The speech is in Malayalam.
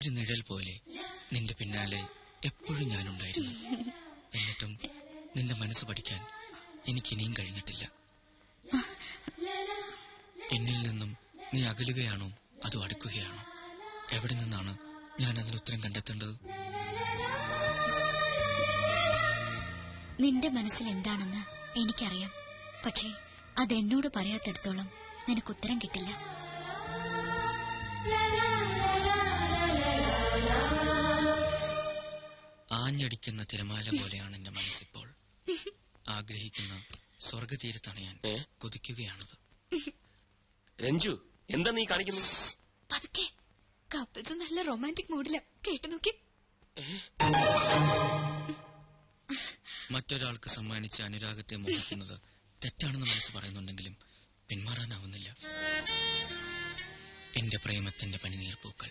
ഒരു നിഴൽ പോലെ നിന്റെ പിന്നാലെ എപ്പോഴും ഞാനുണ്ടായിരുന്നു. എന്നിട്ടും നിന്റെ മനസ്സ് പഠിക്കാൻ എനിക്കിനിയും കഴിഞ്ഞിട്ടില്ല. എന്നിൽ നിന്നും നീ അകലുകയാണോ അതോ അടുക്കുകയാണോ? എവിടെ നിന്നാണ് ഞാൻ അതിനുത്തരം കണ്ടെത്തേണ്ടത്? നിന്റെ മനസ്സിൽ എന്താണെന്ന് എനിക്കറിയാം. പക്ഷേ അതെന്നോട് പറയാത്തിടത്തോളം നിനക്ക് ഉത്തരം കിട്ടില്ല. ആഞ്ഞടിക്കുന്ന തിരമാല പോലെയാണ് എന്റെ മനസ്സിപ്പോൾ. ആഗ്രഹിക്കുന്ന സ്വർഗതീരത്തണയാൻ കൊതിക്കുകയാണത്. രഞ്ജു, എന്താ നീ കാണിക്കുന്നു? പതുക്കെ, കപ്പിൾസ് നല്ല റൊമാൻറ്റിക് മൂഡിലാ. കേട്ടു നോക്കി. മറ്റൊരാൾക്ക് സമ്മാനിച്ച അനുരാഗത്തെ മോഹിക്കുന്നത് തെറ്റാണെന്ന് മനസ്സ് പറയുന്നുണ്ടെങ്കിലും പിന്മാറാനാവുന്നില്ല. എന്റെ പ്രേമത്തിന്റെ പനിനീർപ്പൂക്കൾ